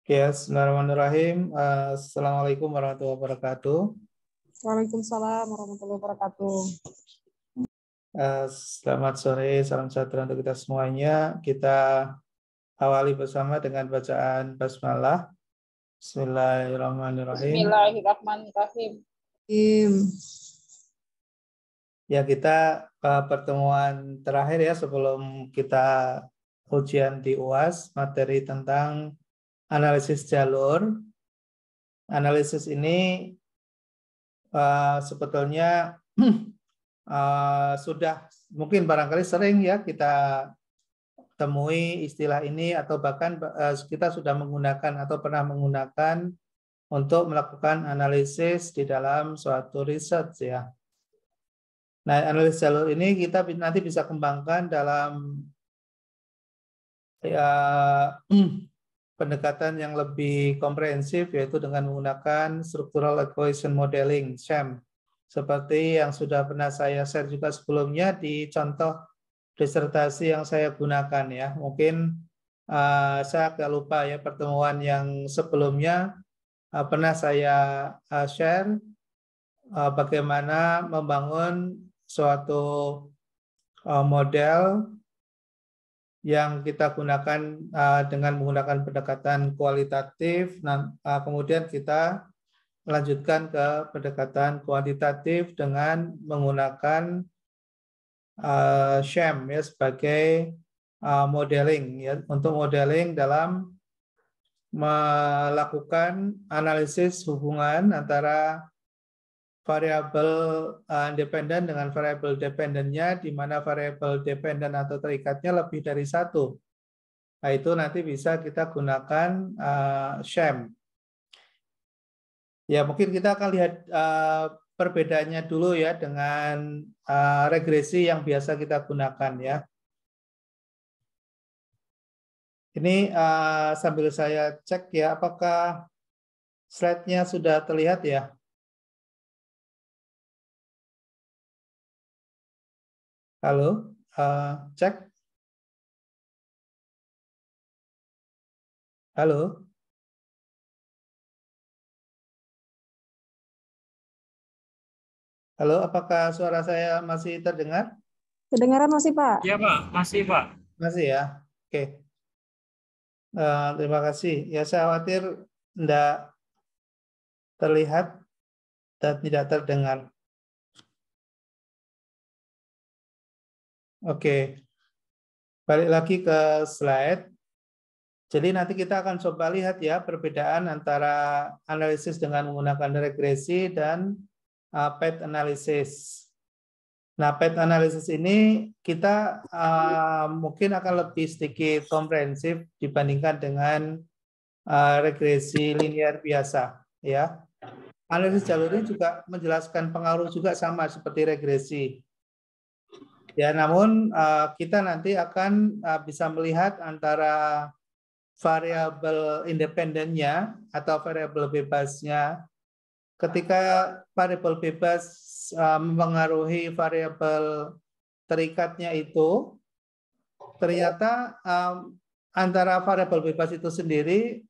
Ya, bismillahirrahmanirrahim. Assalamualaikum warahmatullahi wabarakatuh. Waalaikumsalam warahmatullahi wabarakatuh. Selamat sore, salam sejahtera untuk kita semuanya. Kita awali bersama dengan bacaan basmalah. Bismillahirrahmanirrahim. Bismillahirrahmanirrahim. Ya, kita pertemuan terakhir ya sebelum kita ujian di UAS, materi tentang analisis jalur. Analisis ini sebetulnya sudah mungkin barangkali sering ya kita temui istilah ini, atau bahkan kita sudah menggunakan atau pernah menggunakan untuk melakukan analisis di dalam suatu research ya. Nah, analisis jalur ini kita nanti bisa kembangkan dalam ya, pendekatan yang lebih komprehensif, yaitu dengan menggunakan Structural Equation Modeling (SEM), seperti yang sudah pernah saya share juga sebelumnya di contoh disertasi yang saya gunakan ya. Mungkin saya agak lupa ya, pertemuan yang sebelumnya pernah saya share bagaimana membangun suatu model yang kita gunakan dengan menggunakan pendekatan kualitatif. Kemudian kita lanjutkan ke pendekatan kuantitatif dengan menggunakan SHAM ya sebagai modeling ya, untuk modeling dalam melakukan analisis hubungan antara variabel independen dengan variabel dependennya, di mana variabel dependen atau terikatnya lebih dari satu. Nah, itu nanti bisa kita gunakan SHAM. Ya, mungkin kita akan lihat perbedaannya dulu ya dengan regresi yang biasa kita gunakan ya. Ini sambil saya cek ya, apakah slide-nya sudah terlihat ya? Halo, cek. Halo. Halo, apakah suara saya masih terdengar? Kedengaran masih, Pak? Iya, Pak. Masih, Pak. Masih ya? Oke. Terima kasih. Ya, saya khawatir tidak terlihat dan tidak terdengar. Oke. Balik lagi ke slide. Jadi nanti kita akan coba lihat ya perbedaan antara analisis dengan menggunakan regresi dan path analysis. Nah, path analysis ini kita mungkin akan lebih sedikit komprehensif dibandingkan dengan regresi linear biasa, ya. Analisis jalur ini juga menjelaskan pengaruh juga sama seperti regresi. Ya, namun kita nanti akan bisa melihat antara variabel independennya atau variabel bebasnya. Ketika variabel bebas mempengaruhi variabel terikatnya itu, ternyata antara variabel bebas itu sendiri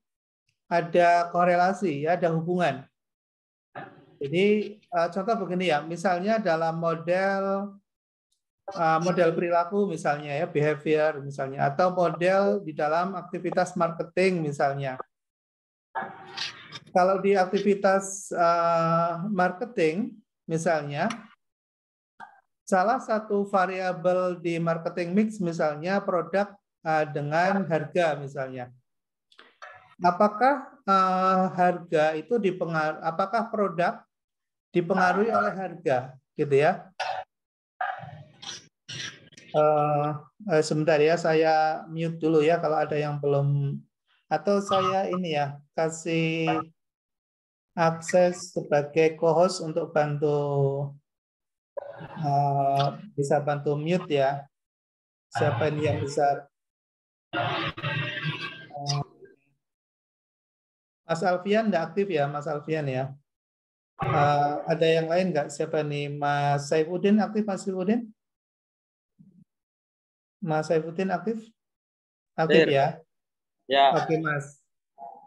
ada korelasi, ya, ada hubungan. Jadi contoh begini ya, misalnya dalam model perilaku misalnya ya, behavior misalnya, atau model di dalam aktivitas marketing misalnya. Kalau di aktivitas marketing misalnya, salah satu variabel di marketing mix misalnya produk dengan harga misalnya. Apakah harga itu apakah produk dipengaruhi oleh harga, gitu ya? Sebentar ya, saya mute dulu ya kalau ada yang belum, atau saya ini ya kasih akses sebagai co-host untuk bantu bisa bantu mute ya. Siapa ini yang bisa? Mas Alfian nggak aktif ya, Mas Alfian ya. Ada yang lain nggak? Siapa nih? Mas Saifuddin aktif, Mas Saifuddin? Mas Saifuddin aktif? Aktif ya? Ya. Oke, Mas.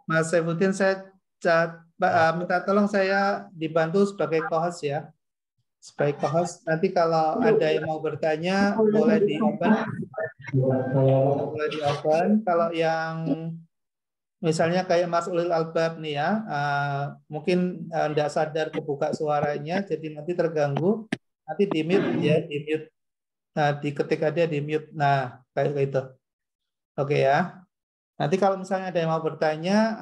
Mas Saifuddin, saya minta tolong saya dibantu sebagai co-host ya. Sebagai co-host, nanti kalau ada yang mau bertanya, boleh di-open. Boleh di-open. Kalau yang misalnya kayak Mas Ulil Albab nih ya, mungkin tidak sadar kebuka suaranya, jadi nanti terganggu. Nanti di-mute ya, di-mute. Nah, ketika dia di-mute. Nah, kayak gitu. Oke ya. Nanti kalau misalnya ada yang mau bertanya,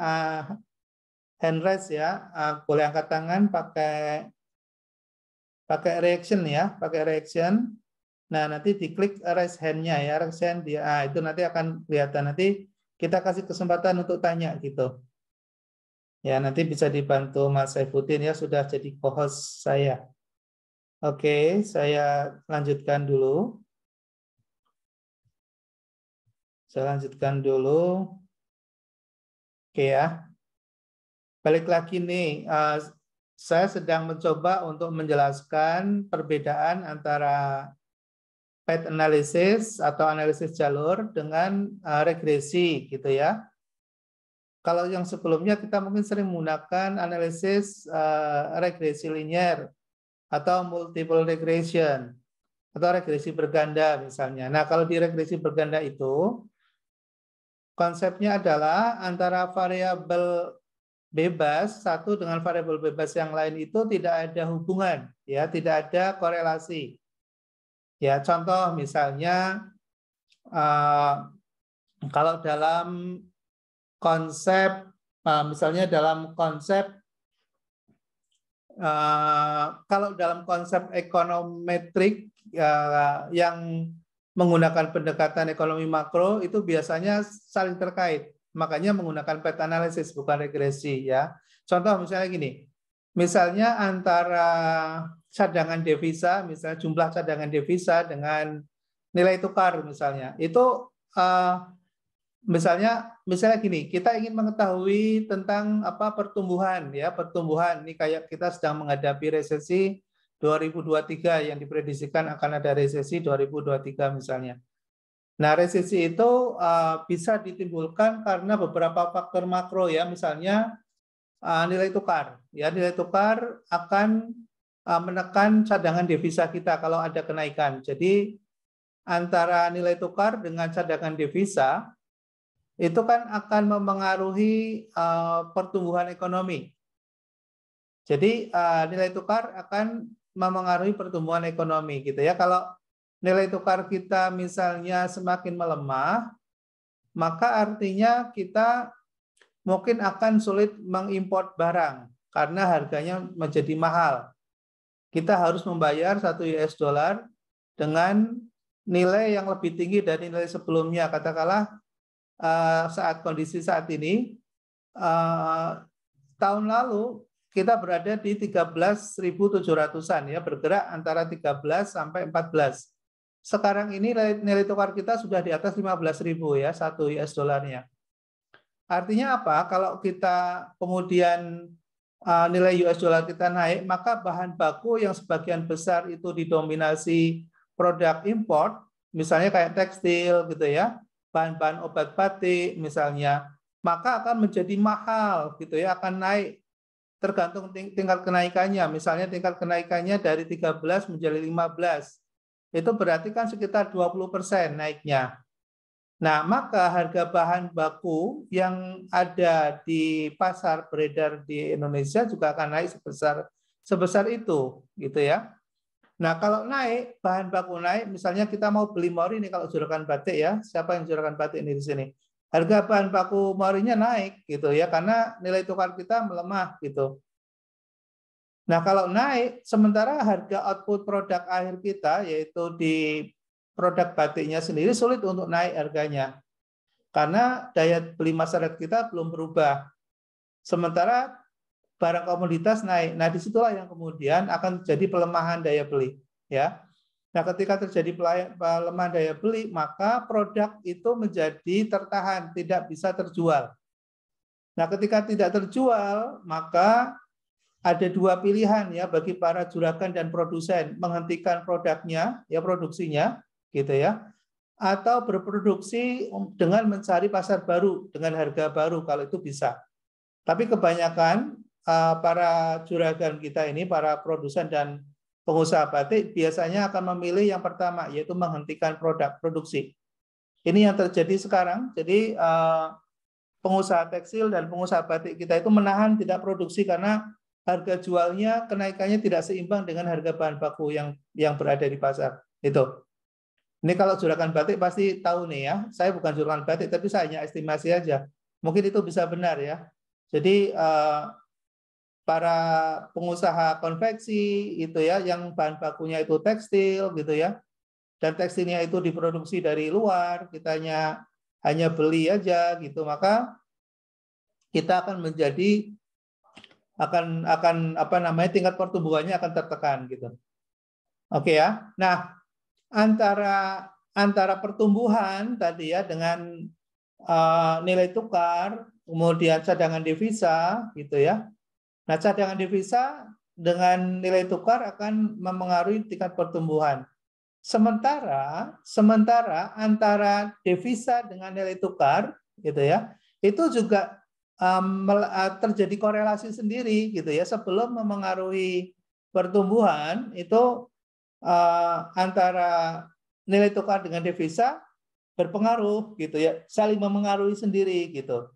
hand raise ya, boleh angkat tangan pakai reaction ya, pakai reaction. Nah, nanti diklik raise hand-nya ya, raise hand dia, itu nanti akan kelihatan. Nanti kita kasih kesempatan untuk tanya gitu. Ya, nanti bisa dibantu Mas Saifuddin ya, sudah jadi co-host saya. Oke, saya lanjutkan dulu. Saya lanjutkan dulu. Oke ya. Balik lagi nih, saya sedang mencoba untuk menjelaskan perbedaan antara path analysis atau analisis jalur dengan regresi gitu ya. Kalau yang sebelumnya kita mungkin sering menggunakan analisis regresi linear atau multiple regression atau regresi berganda misalnya. Nah, kalau di regresi berganda itu konsepnya adalah antara variabel bebas satu dengan variabel bebas yang lain itu tidak ada hubungan, ya, tidak ada korelasi. Ya, contoh misalnya kalau dalam konsep, misalnya dalam konsep kalau dalam konsep ekonometrik yang menggunakan pendekatan ekonomi makro itu biasanya saling terkait. Makanya menggunakan path analysis bukan regresi ya. Contoh misalnya gini. Misalnya antara cadangan devisa, misalnya jumlah cadangan devisa dengan nilai tukar misalnya. Itu misalnya gini, kita ingin mengetahui tentang apa pertumbuhan ya, pertumbuhan ini kayak kita sedang menghadapi resesi 2023 yang diprediksikan akan ada resesi 2023 misalnya. Nah, resesi itu bisa ditimbulkan karena beberapa faktor makro ya, misalnya nilai tukar. Ya, nilai tukar akan menekan cadangan devisa kita kalau ada kenaikan. Jadi antara nilai tukar dengan cadangan devisa itu kan akan memengaruhi pertumbuhan ekonomi. Jadi nilai tukar akan memengaruhi pertumbuhan ekonomi gitu ya. Kalau nilai tukar kita misalnya semakin melemah, maka artinya kita mungkin akan sulit mengimpor barang karena harganya menjadi mahal. Kita harus membayar 1 US dollar dengan nilai yang lebih tinggi dari nilai sebelumnya. Katakanlah saat kondisi saat ini, tahun lalu kita berada di 13.700-an ya, bergerak antara 13 sampai 14. Sekarang ini nilai tukar kita sudah di atas 15.000 ya, 1 US dollarnya. Artinya apa? Kalau kita kemudian nilai US dollar kita naik, maka bahan baku yang sebagian besar itu didominasi produk import, misalnya kayak tekstil gitu ya, bahan-bahan obat batik misalnya, maka akan menjadi mahal gitu ya, akan naik tergantung tingkat kenaikannya. Misalnya tingkat kenaikannya dari 13 menjadi 15. Itu berarti kan sekitar 20% naiknya. Nah, maka harga bahan baku yang ada di pasar beredar di Indonesia juga akan naik sebesar itu, gitu ya. Nah, kalau naik, bahan baku naik, misalnya kita mau beli mori ini kalau juragan batik ya, siapa yang juragan batik ini di sini? Harga bahan baku morinya naik gitu ya, karena nilai tukar kita melemah gitu. Nah, kalau naik, sementara harga output produk akhir kita, yaitu di produk batiknya sendiri sulit untuk naik harganya. Karena daya beli masyarakat kita belum berubah. Sementara barang komoditas naik. Nah, disitulah yang kemudian akan terjadi pelemahan daya beli. Ya. Nah, ketika terjadi pelemahan daya beli, maka produk itu menjadi tertahan, tidak bisa terjual. Nah, ketika tidak terjual, maka ada dua pilihan ya bagi para juragan dan produsen, menghentikan produknya, ya produksinya, gitu ya, atau berproduksi dengan mencari pasar baru dengan harga baru kalau itu bisa. Tapi kebanyakan para juragan kita ini, para produsen dan pengusaha batik biasanya akan memilih yang pertama, yaitu menghentikan produksi. Ini yang terjadi sekarang. Jadi pengusaha tekstil dan pengusaha batik kita itu menahan tidak produksi karena harga jualnya kenaikannya tidak seimbang dengan harga bahan baku yang berada di pasar. Itu. Ini kalau juragan batik pasti tahu nih ya. Saya bukan juragan batik, tapi saya hanya estimasi aja. Mungkin itu bisa benar ya. Jadi para pengusaha konveksi itu ya, yang bahan bakunya itu tekstil gitu ya, dan tekstilnya itu diproduksi dari luar, kita hanya beli aja gitu, maka kita akan menjadi akan apa namanya, tingkat pertumbuhannya akan tertekan gitu. Oke ya. Nah, antara pertumbuhan tadi ya dengan nilai tukar, kemudian cadangan devisa gitu ya. Nah, cadangan devisa dengan nilai tukar akan memengaruhi tingkat pertumbuhan. Sementara antara devisa dengan nilai tukar gitu ya, itu juga terjadi korelasi sendiri gitu ya. Sebelum memengaruhi pertumbuhan itu antara nilai tukar dengan devisa berpengaruh gitu ya, saling memengaruhi sendiri gitu.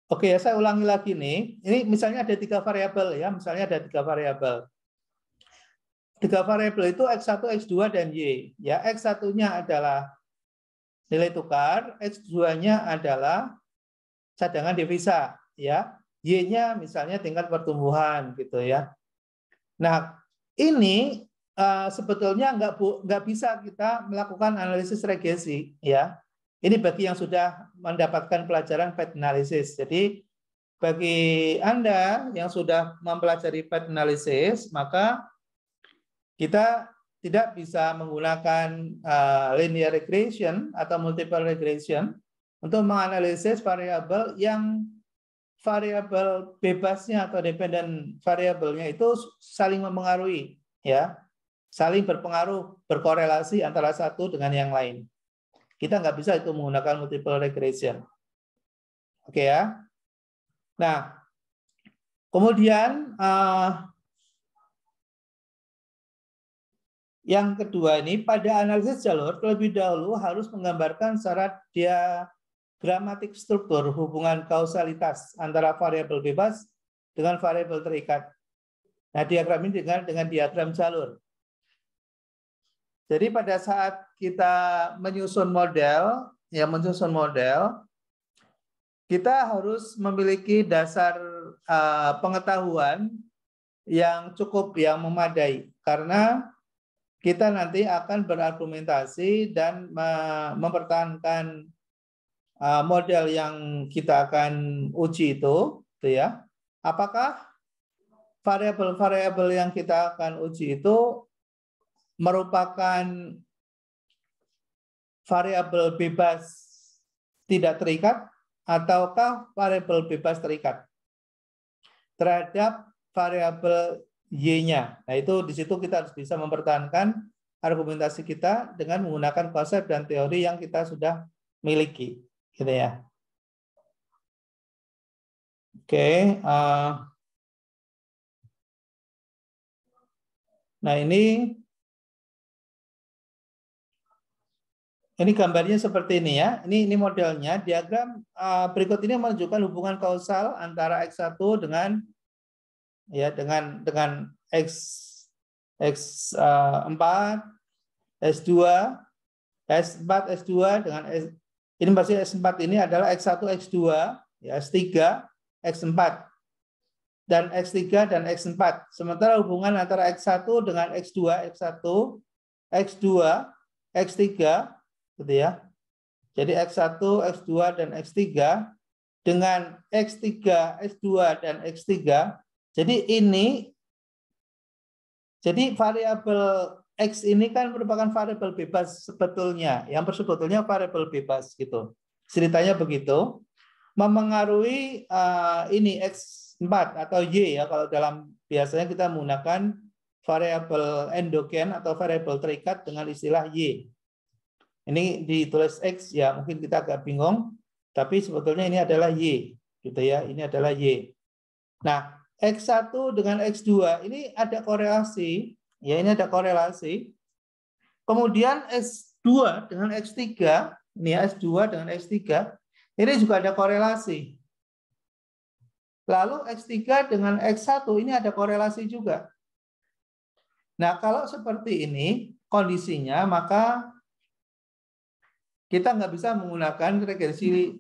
Oke ya, saya ulangi lagi nih. Ini misalnya ada 3 variabel ya, misalnya ada 3 variabel. 3 variabel itu X1, X2, dan Y. Ya, X1-nya adalah nilai tukar, X2-nya adalah cadangan devisa, ya. Y-nya misalnya tingkat pertumbuhan gitu ya. Nah, ini sebetulnya nggak bisa kita melakukan analisis regresi ya. Ini bagi yang sudah mendapatkan pelajaran path analysis. Jadi bagi Anda yang sudah mempelajari path analysis, maka kita tidak bisa menggunakan linear regression atau multiple regression untuk menganalisis variabel yang variabel bebasnya atau dependent variabelnya itu saling memengaruhi, ya, saling berpengaruh, berkorelasi antara satu dengan yang lain. Kita nggak bisa itu menggunakan multiple regression. Oke ya. Nah, kemudian yang kedua ini, pada analisis jalur terlebih dahulu harus menggambarkan secara diagramatik struktur hubungan kausalitas antara variabel bebas dengan variabel terikat. Nah, diagram ini dengan diagram jalur. Jadi pada saat kita menyusun model, kita harus memiliki dasar pengetahuan yang cukup, yang memadai, karena kita nanti akan berargumentasi dan mempertahankan model yang kita akan uji itu, ya. Apakah variabel-variabel yang kita akan uji itu merupakan variabel bebas tidak terikat ataukah variabel bebas terikat terhadap variabel Y-nya. Nah, itu di situ kita harus bisa mempertahankan argumentasi kita dengan menggunakan konsep dan teori yang kita sudah miliki, gitu ya. Oke, nah ini gambarnya seperti ini ya. Ini modelnya. Diagram berikut ini menunjukkan hubungan kausal antara X1 dengan X4, S2, S4, S2 dengan ini pasti S4 ini adalah X1, X2, ya, S3, X4 dan X3 dan X4. Sementara hubungan antara X1 dengan X2, X1, X2, X3 gitu ya. Jadi X1, X2 dan X3 dengan X3, X2 dan X3. Jadi variabel X ini kan merupakan variabel bebas sebetulnya, yang sebetulnya variabel bebas gitu. Ceritanya begitu, memengaruhi ini X4 atau Y ya, kalau dalam biasanya kita menggunakan variabel endogen atau variabel terikat dengan istilah Y. Ini ditulis X ya, mungkin kita agak bingung, tapi sebetulnya ini adalah Y gitu ya. Ini adalah Y. Nah, X1 dengan X2 ini ada korelasi, ya ini ada korelasi. Kemudian S2 dengan X3, ini ya, S2 dengan X3, ini juga ada korelasi. Lalu X3 dengan X1 ini ada korelasi juga. Nah, kalau seperti ini kondisinya, maka kita nggak bisa menggunakan regresi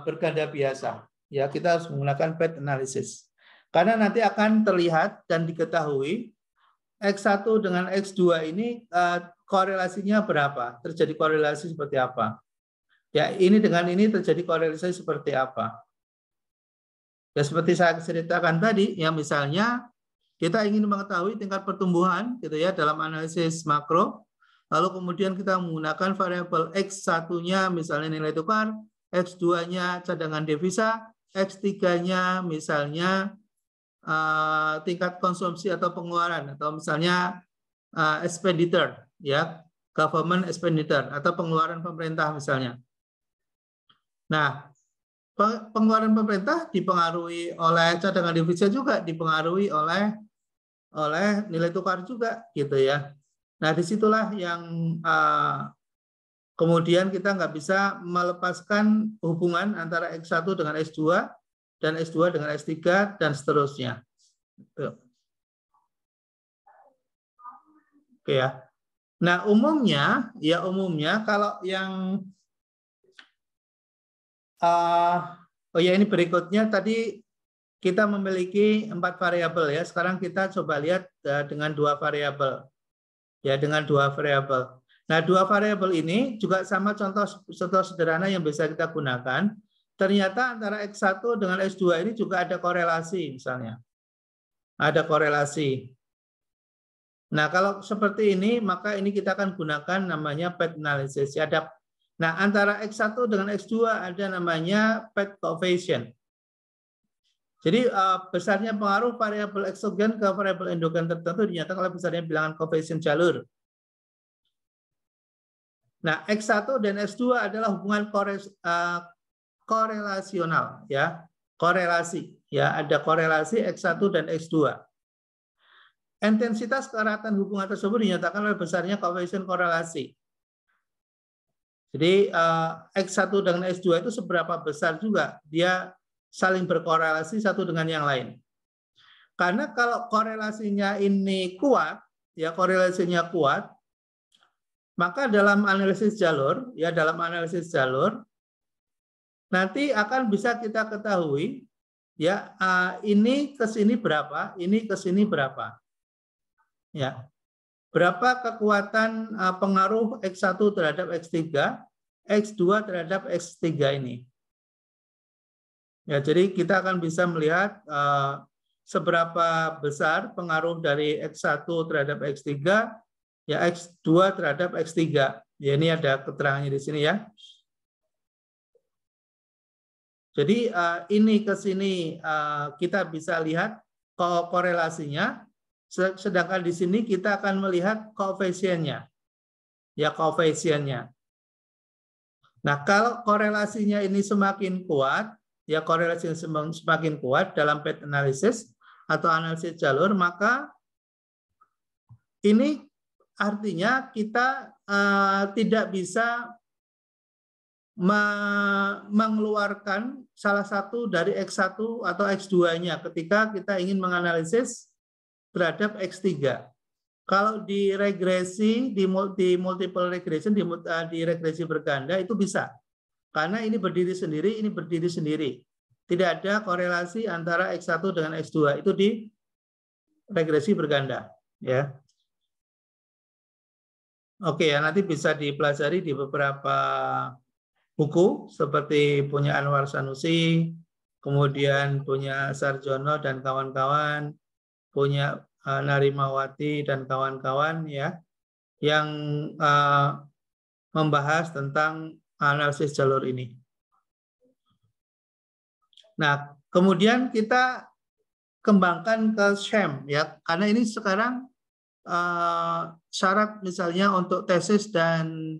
berganda biasa. Ya, kita harus menggunakan path analysis. Karena nanti akan terlihat dan diketahui X1 dengan X2 ini korelasinya berapa? Terjadi korelasi seperti apa? Ya, ini dengan ini terjadi korelasi seperti apa? Ya, seperti saya ceritakan tadi, ya misalnya kita ingin mengetahui tingkat pertumbuhan gitu ya dalam analisis makro, lalu kemudian kita menggunakan variabel X1-nya misalnya nilai tukar, X2-nya cadangan devisa, X3-nya misalnya tingkat konsumsi atau pengeluaran, atau misalnya expenditure, ya government expenditure atau pengeluaran pemerintah misalnya. Nah, pengeluaran pemerintah dipengaruhi oleh cadangan devisa juga, dipengaruhi oleh nilai tukar juga, gitu ya. Nah, disitulah yang kemudian kita nggak bisa melepaskan hubungan antara X1 dengan X2 dan X2 dengan X3 dan seterusnya. Oke ya. Nah, umumnya kalau yang oh ya, ini berikutnya tadi kita memiliki 4 variabel ya. Sekarang kita coba lihat dengan 2 variabel. Ya, dengan 2 variabel. Nah, 2 variabel ini juga sama contoh sederhana yang bisa kita gunakan. Ternyata antara X1 dengan X2 ini juga ada korelasi misalnya. Ada korelasi. Nah, kalau seperti ini, maka ini kita akan gunakan namanya path analysis. Nah, antara X1 dengan X2 ada namanya path coefficient. Jadi besarnya pengaruh variabel eksogen ke variabel endogen tertentu dinyatakan oleh besarnya bilangan koefisien jalur. Nah, X1 dan X2 adalah hubungan korelasional, ya, korelasi, ya, ada korelasi X1 dan X2. Intensitas keeratan hubungan tersebut dinyatakan oleh besarnya koefisien korelasi. Jadi X1 dengan X2 itu seberapa besar juga dia saling berkorelasi satu dengan yang lain. Karena kalau korelasinya ini kuat, ya korelasinya kuat, maka dalam analisis jalur, ya dalam analisis jalur, nanti akan bisa kita ketahui, ya ini ke sini berapa, ini ke sini berapa, ya berapa kekuatan pengaruh X1 terhadap X3, X2 terhadap X3 ini. Ya, jadi kita akan bisa melihat seberapa besar pengaruh dari X1 terhadap X3, ya X2 terhadap X3. Ya, ini ada keterangannya di sini ya. Jadi ini ke sini kita bisa lihat korelasinya, sedangkan di sini kita akan melihat koefisiennya. Ya, koefisiennya. Nah, kalau korelasinya ini semakin kuat, ya korelasi semakin kuat dalam path analysis atau analisis jalur, maka ini artinya kita tidak bisa mengeluarkan salah satu dari X1 atau X2-nya ketika kita ingin menganalisis terhadap X3. Kalau di regresi, di multiple regression, di regresi berganda itu bisa. Karena ini berdiri sendiri, ini berdiri sendiri. Tidak ada korelasi antara X1 dengan X2. Itu di regresi berganda. Ya. Oke ya, nanti bisa dipelajari di beberapa buku, seperti punya Anwar Sanusi, kemudian punya Sarjono dan kawan-kawan, punya Narimawati dan kawan-kawan, ya, yang membahas tentang analisis jalur ini. Nah, kemudian kita kembangkan ke SHAM, ya, karena ini sekarang syarat misalnya untuk tesis dan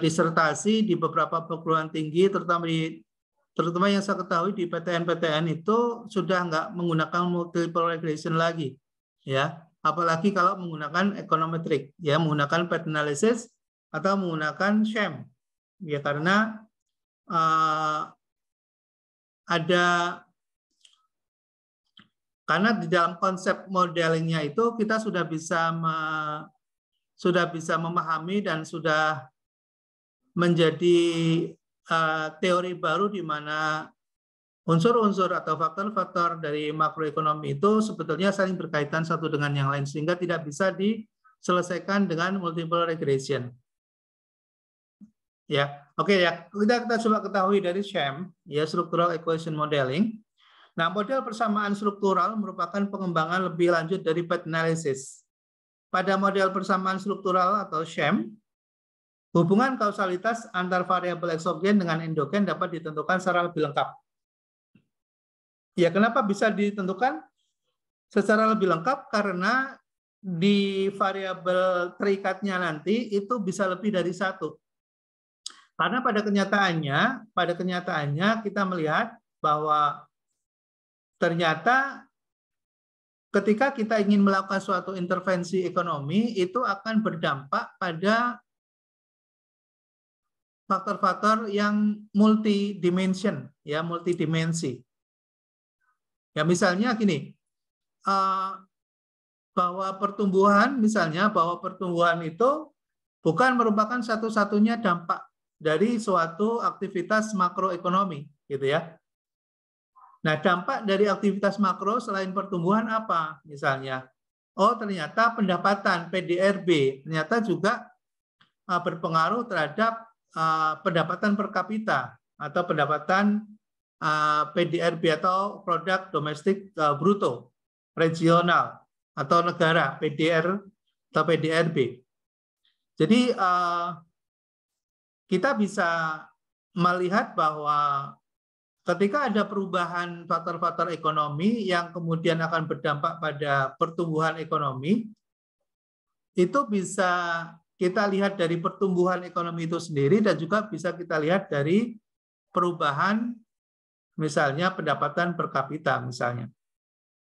disertasi di beberapa perguruan tinggi, terutama di terutama yang saya ketahui di PTN-PTN itu sudah nggak menggunakan multiple regression lagi, ya. Apalagi kalau menggunakan econometric, ya, menggunakan path analysis atau menggunakan sham, ya, karena karena di dalam konsep modelingnya itu kita sudah bisa memahami dan sudah menjadi teori baru di mana unsur-unsur atau faktor-faktor dari makroekonomi itu sebetulnya saling berkaitan satu dengan yang lain sehingga tidak bisa diselesaikan dengan multiple regression. Ya, oke ya. Kita coba ketahui dari SHAM, ya, Structural Equation Modeling. Nah, model persamaan struktural merupakan pengembangan lebih lanjut dari path analysis. Pada model persamaan struktural atau SHAM, hubungan kausalitas antar variabel eksogen dengan endogen dapat ditentukan secara lebih lengkap. Ya, kenapa bisa ditentukan secara lebih lengkap? Karena di variabel terikatnya nanti itu bisa lebih dari satu. Karena pada kenyataannya kita melihat bahwa ternyata ketika kita ingin melakukan suatu intervensi ekonomi itu akan berdampak pada faktor-faktor yang multidimension, ya, multidimensi. Ya, misalnya gini, bahwa pertumbuhan itu bukan merupakan satu-satunya dampak dari suatu aktivitas makroekonomi, gitu ya. Nah, dampak dari aktivitas makro selain pertumbuhan apa? Misalnya, ternyata pendapatan PDRB ternyata juga berpengaruh terhadap pendapatan per kapita atau pendapatan PDRB atau produk domestik bruto regional atau negara PDR atau PDRB. Jadi kita bisa melihat bahwa ketika ada perubahan faktor-faktor ekonomi yang kemudian akan berdampak pada pertumbuhan ekonomi, itu bisa kita lihat dari pertumbuhan ekonomi itu sendiri dan juga bisa kita lihat dari perubahan misalnya pendapatan per kapita misalnya.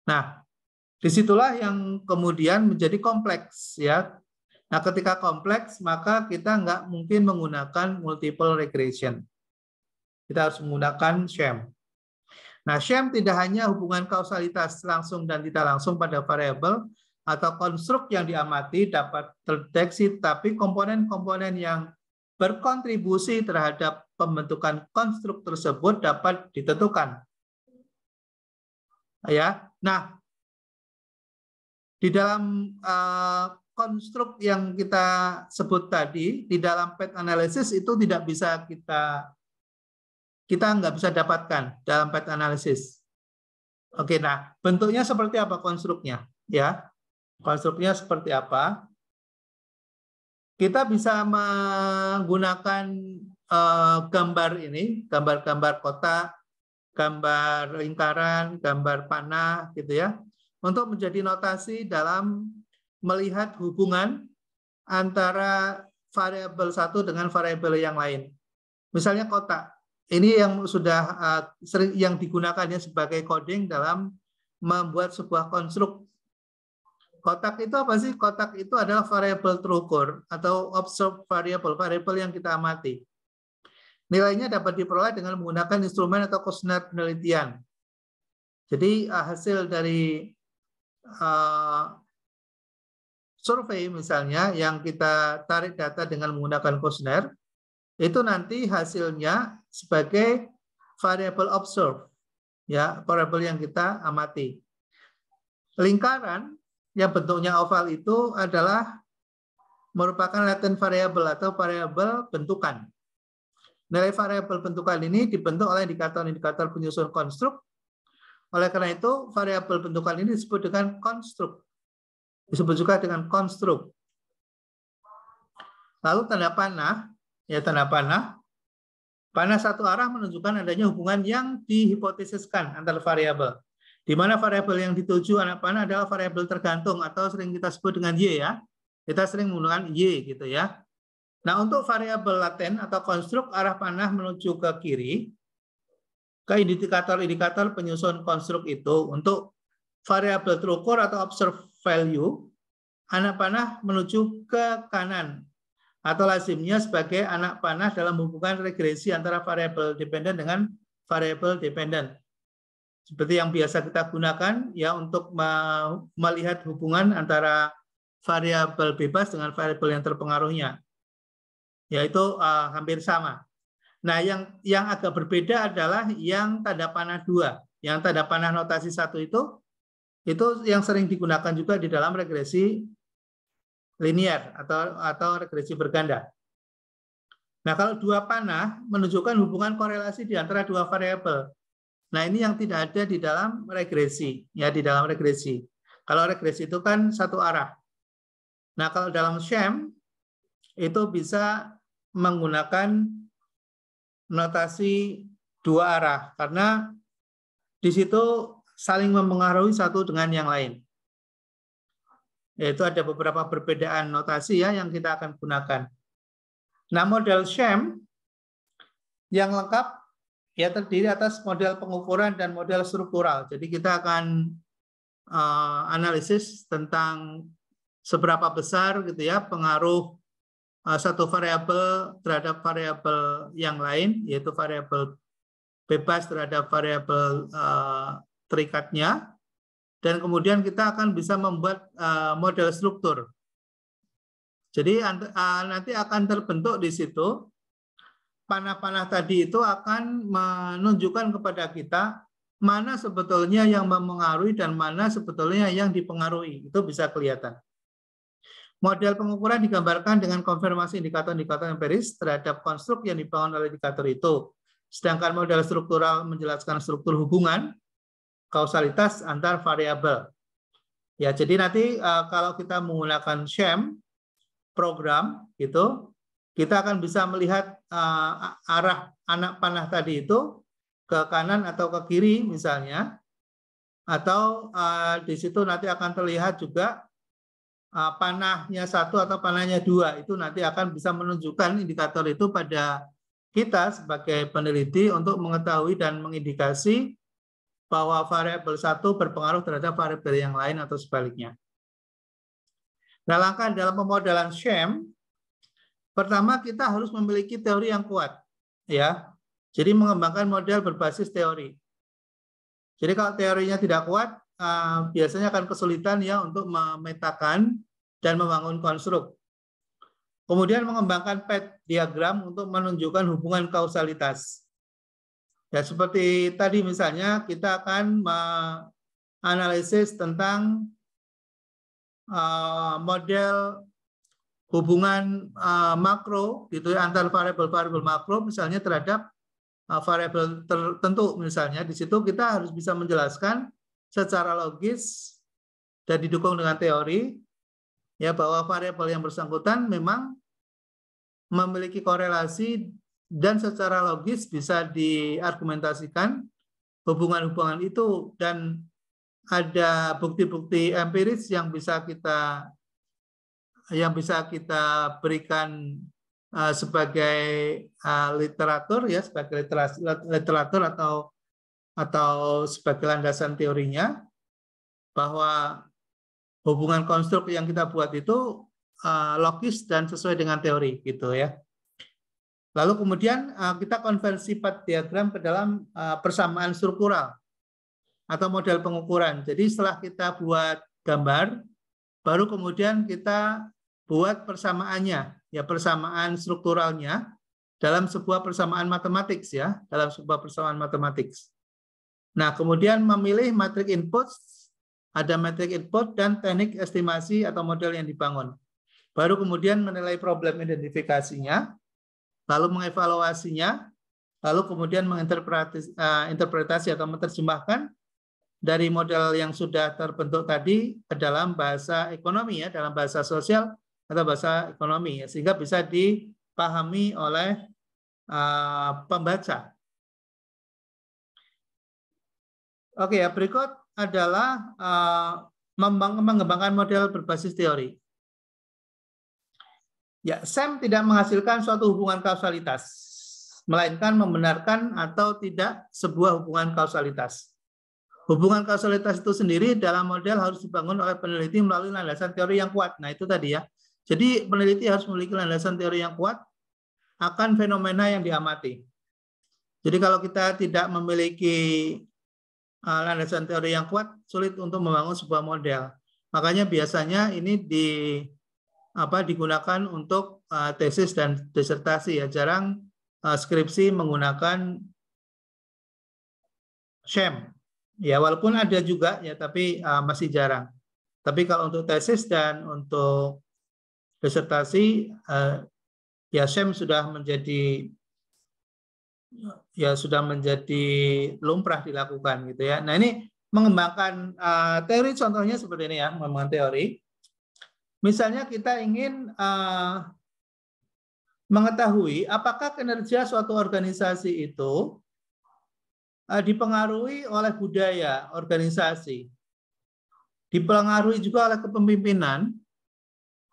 Nah, disitulah yang kemudian menjadi kompleks, ya. Nah, ketika kompleks maka kita nggak mungkin menggunakan multiple regression. Kita harus menggunakan sham. Nah, sham tidak hanya hubungan kausalitas langsung dan tidak langsung pada variabel atau konstruk yang diamati dapat terdeteksi, tapi komponen-komponen yang berkontribusi terhadap pembentukan konstruk tersebut dapat ditentukan. Ya, nah, di dalam konstruk yang kita sebut tadi, di dalam path analysis itu tidak bisa kita nggak bisa dapatkan dalam path analysis. Oke, nah, bentuknya seperti apa konstruknya? Ya, konstruknya seperti apa? Kita bisa menggunakan gambar ini, gambar-gambar kotak, gambar lingkaran, gambar panah, gitu ya, untuk menjadi notasi dalam melihat hubungan antara variabel satu dengan variabel yang lain. Misalnya kotak, ini yang sudah sering yang digunakannya sebagai coding dalam membuat sebuah konstruk. Kotak itu apa sih? Kotak itu adalah variabel terukur atau observed variable, variabel yang kita amati. Nilainya dapat diperoleh dengan menggunakan instrumen atau kuesioner penelitian. Jadi hasil dari survei misalnya yang kita tarik data dengan menggunakan kuesioner, itu nanti hasilnya sebagai variabel observed, ya, variabel yang kita amati. Lingkaran yang bentuknya oval itu adalah merupakan latent variable atau variabel bentukan. Nilai variabel bentukan ini dibentuk oleh indikator-indikator penyusun konstruk. Oleh karena itu, variabel bentukan ini disebut dengan konstruk. Disebut juga dengan konstruk. Lalu tanda panah, ya, tanda panah. Panah satu arah menunjukkan adanya hubungan yang dihipotesiskan antar variabel. Di mana variabel yang dituju anak panah adalah variabel tergantung atau sering kita sebut dengan Y, ya. Kita sering menggunakan Y gitu ya. Nah, untuk variabel laten atau konstruk arah panah menuju ke kiri, ke indikator-indikator penyusun konstruk itu. Untuk variabel true core atau observed value, anak panah menuju ke kanan atau lazimnya sebagai anak panah dalam hubungan regresi antara variabel dependen dengan variabel dependen. Seperti yang biasa kita gunakan ya untuk melihat hubungan antara variabel bebas dengan variabel yang terpengaruhnya. Yaitu hampir sama. Nah, yang agak berbeda adalah yang tanda panah 2. Yang tanda panah notasi 1 itu yang sering digunakan juga di dalam regresi linear atau regresi berganda. Nah, kalau 2 panah menunjukkan hubungan korelasi di antara 2 variabel. Nah, ini yang tidak ada di dalam regresi, ya di dalam regresi. Kalau regresi itu kan satu arah. Nah, kalau dalam sham itu bisa menggunakan notasi 2 arah karena di situ saling mempengaruhi satu dengan yang lain. Yaitu ada beberapa perbedaan notasi ya yang kita akan gunakan. Nah, model sham yang lengkap ya terdiri atas model pengukuran dan model struktural. Jadi kita akan analisis tentang seberapa besar gitu ya pengaruh satu variabel terhadap variabel yang lain, yaitu variabel bebas terhadap variabel terikatnya, dan kemudian kita akan bisa membuat model struktur. Jadi nanti akan terbentuk di situ panah-panah tadi itu akan menunjukkan kepada kita mana sebetulnya yang mempengaruhi dan mana sebetulnya yang dipengaruhi. Itu bisa kelihatan. Model pengukuran digambarkan dengan konfirmasi indikator-indikator empiris terhadap konstruk yang dibangun oleh indikator itu. Sedangkan model struktural menjelaskan struktur hubungan kausalitas antar variabel. Ya, jadi nanti kalau kita menggunakan sham program gitu, kita akan bisa melihat arah anak panah tadi itu ke kanan atau ke kiri misalnya, atau di situ nanti akan terlihat juga panahnya 1 atau panahnya 2, itu nanti akan bisa menunjukkan indikator itu pada kita sebagai peneliti untuk mengetahui dan mengindikasi bahwa variabel 1 berpengaruh terhadap variabel yang lain atau sebaliknya. Nah, langkah dalam pemodelan sham, pertama kita harus memiliki teori yang kuat, ya. Jadi mengembangkan model berbasis teori. Jadi kalau teorinya tidak kuat, biasanya akan kesulitan ya untuk memetakan dan membangun konstruk. Kemudian mengembangkan path diagram untuk menunjukkan hubungan kausalitas. Ya seperti tadi misalnya kita akan menganalisis tentang model hubungan makro gitu ya, antar variabel-variabel makro misalnya terhadap variabel tertentu misalnya. Di situ kita harus bisa menjelaskan secara logis dan didukung dengan teori ya bahwa variabel yang bersangkutan memang memiliki korelasi dan secara logis bisa diargumentasikan hubungan-hubungan itu, dan ada bukti-bukti empiris yang bisa kita berikan sebagai literatur ya, sebagai literatur atau sebagai landasan teorinya bahwa hubungan konstruk yang kita buat itu logis dan sesuai dengan teori gitu ya. Lalu kemudian kita konversi path diagram ke dalam persamaan struktural atau model pengukuran. Jadi setelah kita buat gambar, baru kemudian kita buat persamaannya, ya persamaan strukturalnya dalam sebuah persamaan matematik ya, dalam sebuah persamaan matematik. Nah, kemudian memilih matrik input, ada matrik input dan teknik estimasi atau model yang dibangun. Baru kemudian menilai problem identifikasinya, lalu mengevaluasinya, lalu kemudian menginterpretasi atau menerjemahkan dari model yang sudah terbentuk tadi ke dalam bahasa ekonomi ya, dalam bahasa sosial atau bahasa ekonomi ya, sehingga bisa dipahami oleh pembaca. Oke ya, berikut adalah mengembangkan model berbasis teori. Ya, SAM tidak menghasilkan suatu hubungan kausalitas. melainkan membenarkan atau tidak sebuah hubungan kausalitas. Hubungan kausalitas itu sendiri dalam model harus dibangun oleh peneliti melalui landasan teori yang kuat. Nah, itu tadi ya. Jadi peneliti harus memiliki landasan teori yang kuat akan fenomena yang diamati. Jadi kalau kita tidak memiliki landasan teori yang kuat, sulit untuk membangun sebuah model. Makanya biasanya ini digunakan untuk tesis dan disertasi ya. Jarang skripsi menggunakan sham. Ya, walaupun ada juga ya, tapi masih jarang. Tapi kalau untuk tesis dan untuk disertasi ya sham sudah menjadi lumrah dilakukan gitu ya. Nah, ini mengembangkan teori, contohnya seperti ini ya, mengembangkan teori. Misalnya kita ingin mengetahui apakah kinerja suatu organisasi itu dipengaruhi oleh budaya organisasi, dipengaruhi juga oleh kepemimpinan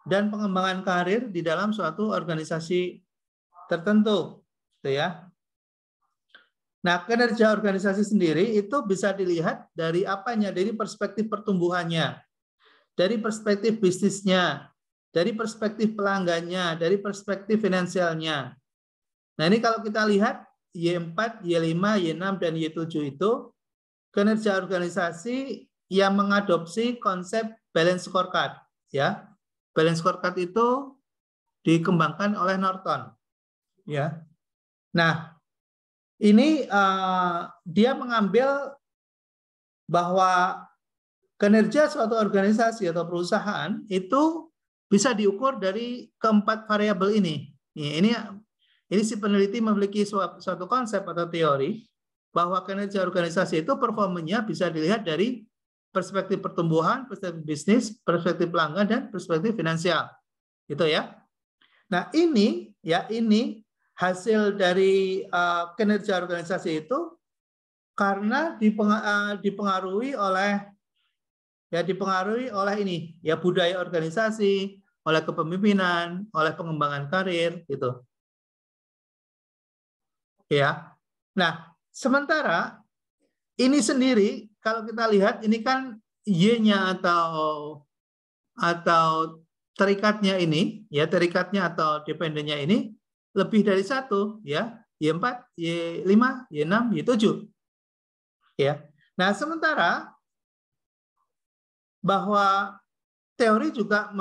dan pengembangan karir di dalam suatu organisasi tertentu, gitu ya. Nah, kinerja organisasi sendiri itu bisa dilihat dari apanya, dari perspektif pertumbuhannya, dari perspektif bisnisnya, dari perspektif pelanggannya, dari perspektif finansialnya. Nah, ini kalau kita lihat Y4, Y5, Y6, dan Y7 itu kinerja organisasi yang mengadopsi konsep balance scorecard. Ya, balance scorecard itu dikembangkan oleh Norton. Ya, nah ini dia mengambil bahwa kinerja suatu organisasi atau perusahaan itu bisa diukur dari keempat variabel ini. Ini si peneliti memiliki suatu konsep atau teori bahwa kinerja organisasi itu performanya bisa dilihat dari perspektif pertumbuhan, perspektif bisnis, perspektif pelanggan, dan perspektif finansial. Gitu ya. Nah, ini hasil dari kinerja organisasi itu karena dipengaruhi oleh ini ya, budaya organisasi, oleh kepemimpinan, oleh pengembangan karir gitu. Ya. Nah, sementara ini sendiri kalau kita lihat ini kan Y-nya atau terikatnya ini ya, terikatnya atau dependennya ini lebih dari satu ya, Y4, Y5, Y6, Y7. Ya. Nah, sementara bahwa teori juga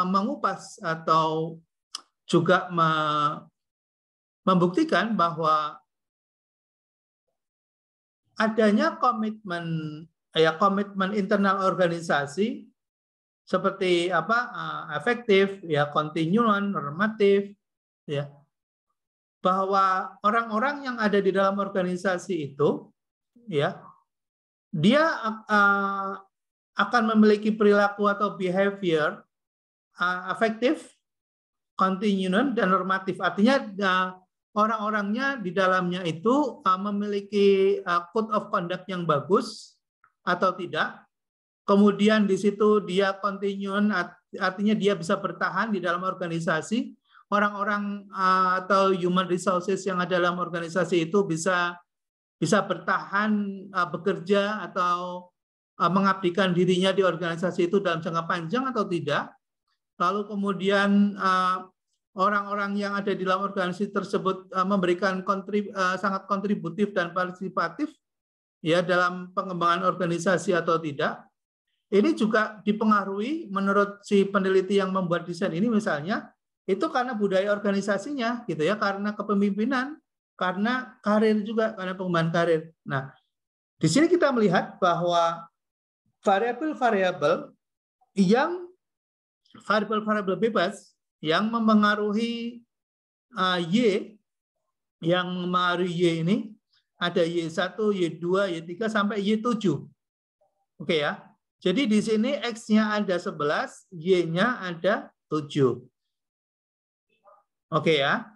mengupas atau juga membuktikan bahwa adanya komitmen internal organisasi seperti efektif ya, kontinuan, normatif ya, bahwa orang-orang yang ada di dalam organisasi itu ya, dia akan memiliki perilaku atau behavior efektif, kontinuan, dan normatif. Artinya orang-orangnya di dalamnya itu memiliki code of conduct yang bagus atau tidak. Kemudian di situ dia kontinuan, artinya dia bisa bertahan di dalam organisasi. Orang-orang atau human resources yang ada dalam organisasi itu bisa bertahan bekerja atau mengabdikan dirinya di organisasi itu dalam jangka panjang atau tidak. Lalu kemudian orang-orang yang ada di dalam organisasi tersebut memberikan sangat kontributif dan partisipatif ya dalam pengembangan organisasi atau tidak. Ini juga dipengaruhi menurut si peneliti yang membuat desain ini misalnya itu karena budaya organisasinya gitu ya, karena kepemimpinan, karena karir juga, karena pengembangan karir. Nah, di sini kita melihat bahwa variabel-variabel bebas yang mempengaruhi Y, yang mempengaruhi Y ini ada Y1, Y2, Y3 sampai Y7. Oke ya. Jadi di sini X-nya ada 11, Y-nya ada 7. Oke ya.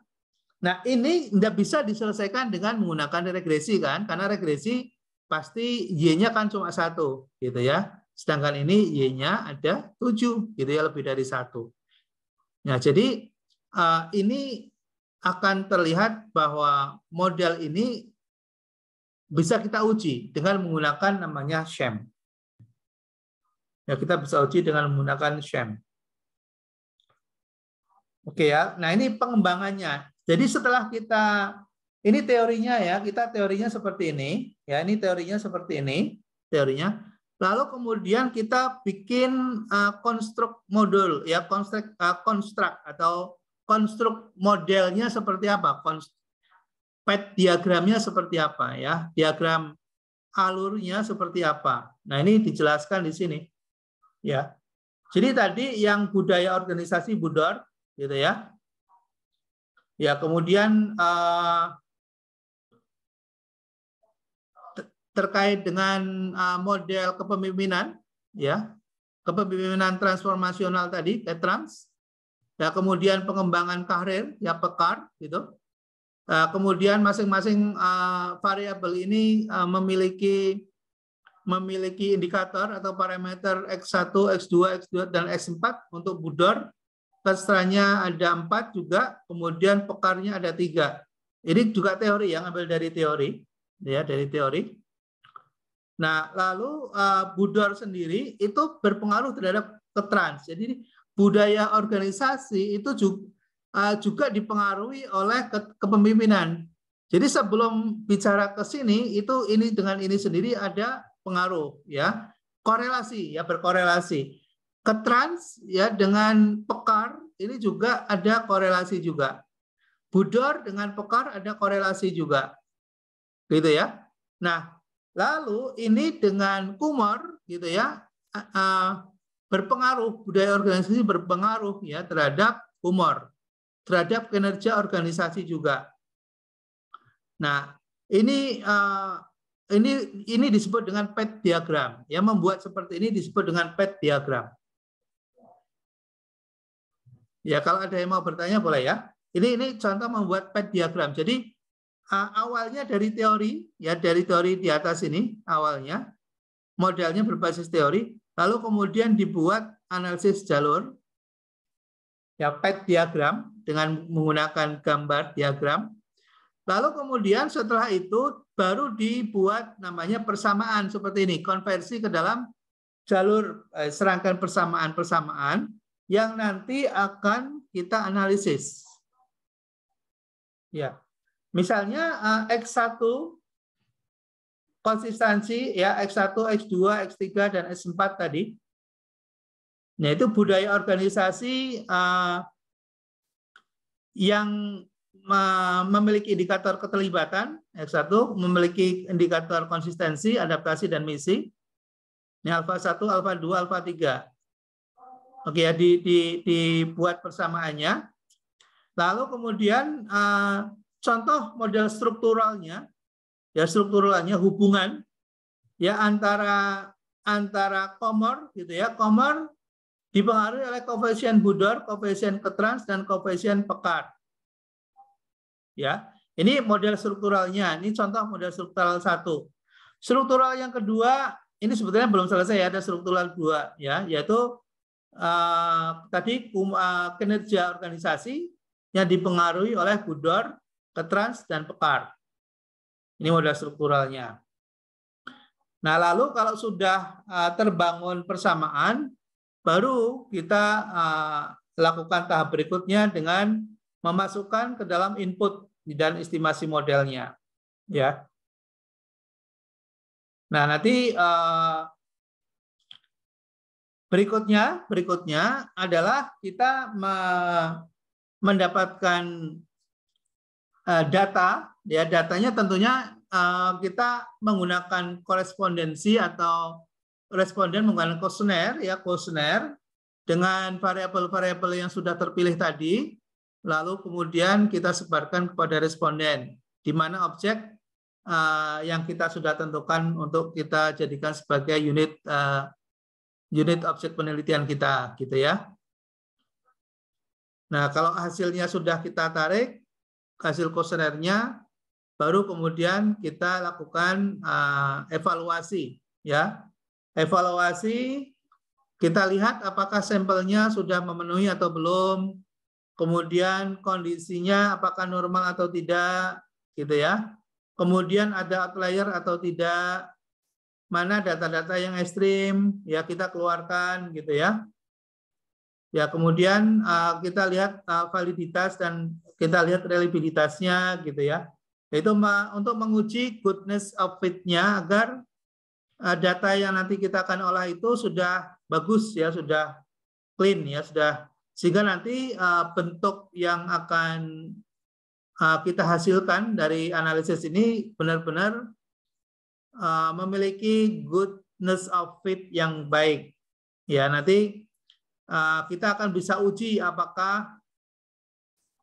Nah, ini tidak bisa diselesaikan dengan menggunakan regresi kan, karena regresi pasti Y-nya kan cuma 1 gitu ya. Sedangkan ini Y-nya ada 7 gitu ya, lebih dari 1. Nah, jadi ini akan terlihat bahwa model ini bisa kita uji dengan menggunakan namanya sham. Ya, kita bisa uji dengan menggunakan sham. Oke ya. Nah, ini pengembangannya. Jadi setelah kita, ini teorinya ya, kita teorinya seperti ini. Ya, ini teorinya seperti ini, teorinya. Lalu kemudian kita bikin konstruk modul, ya, konstruk atau konstruk modelnya seperti apa, pet diagramnya seperti apa, ya, diagram alurnya seperti apa. Nah, ini dijelaskan di sini, ya. Jadi tadi yang budaya organisasi Budor, gitu ya. Ya, kemudian terkait dengan model kepemimpinan, ya, kepemimpinan transformasional tadi, Trans. Ya, kemudian pengembangan karir, ya, PEKAR, gitu. Kemudian masing-masing variabel ini memiliki indikator atau parameter X1, X2, X2, dan X4 untuk Budor. Kestranya ada 4 juga, kemudian pekarnya ada 3. Ini juga teori, yang ambil dari teori, ya, dari teori. Nah, lalu Budor sendiri itu berpengaruh terhadap Trans. Jadi budaya organisasi itu juga dipengaruhi oleh kepemimpinan. Jadi sebelum bicara ke sini, itu ini dengan ini sendiri ada pengaruh, ya, korelasi, ya, berkorelasi. Trans, ya, dengan Pekar ini juga ada korelasi juga. Budor dengan Pekar ada korelasi juga, gitu ya. Nah, lalu ini dengan Kumor, gitu ya, berpengaruh, budaya organisasi berpengaruh, ya, terhadap Kumor, terhadap kinerja organisasi juga. Nah, ini disebut dengan PET diagram. Ya, membuat seperti ini disebut dengan PET diagram. Ya, kalau ada yang mau bertanya boleh ya. Ini contoh membuat PET diagram. Jadi awalnya dari teori, ya, dari teori di atas ini awalnya modelnya berbasis teori, lalu kemudian dibuat analisis jalur, ya, PET diagram dengan menggunakan gambar diagram. Lalu kemudian setelah itu baru dibuat namanya persamaan seperti ini, konversi ke dalam jalur serangkaian persamaan-persamaan yang nanti akan kita analisis. Ya. Misalnya X1 konsistensi, ya, X1, X2, X3 dan S4 tadi. Nah, itu budaya organisasi yang memiliki indikator keterlibatan, X1 memiliki indikator konsistensi, adaptasi, dan misi. Ini alfa 1, alfa 2, alfa 3. Oke, ya, dibuat persamaannya. Lalu kemudian contoh model strukturalnya, ya, strukturalnya hubungan, ya, antara Komor, gitu ya, Komor dipengaruhi oleh koefisien Budor, koefisien Trans, dan koefisien Pekar. Ya, ini model strukturalnya. Ini contoh model struktural 1. Struktural yang kedua ini sebetulnya belum selesai, ya, ada struktural 2, ya, yaitu tadi kinerja organisasi yang dipengaruhi oleh Budor, Trans, dan Pekar. Ini model strukturalnya. Nah, lalu kalau sudah terbangun persamaan, baru kita lakukan tahap berikutnya dengan memasukkan ke dalam input dan estimasi modelnya, ya. Nah, nanti berikutnya adalah kita mendapatkan data, ya, datanya tentunya kita menggunakan korespondensi atau responden menggunakan kuesioner, ya, kuesioner dengan variabel-variabel yang sudah terpilih tadi. Lalu kemudian kita sebarkan kepada responden, di mana objek yang kita sudah tentukan untuk kita jadikan sebagai unit objek penelitian kita, gitu ya. Nah, kalau hasilnya sudah kita tarik, hasil kuesionernya, baru kemudian kita lakukan evaluasi, ya. Evaluasi, kita lihat apakah sampelnya sudah memenuhi atau belum. kemudian kondisinya apakah normal atau tidak, gitu ya. Kemudian ada outlier atau tidak, mana data-data yang ekstrim, ya kita keluarkan, gitu ya. Ya, kemudian kita lihat validitas dan kita lihat reliabilitasnya, gitu ya. Itu untuk menguji goodness of fit-nya agar data yang nanti kita akan olah itu sudah bagus ya, sudah clean ya, sudah, sehingga nanti bentuk yang akan kita hasilkan dari analisis ini benar-benar memiliki goodness of fit yang baik. Ya, nanti kita akan bisa uji apakah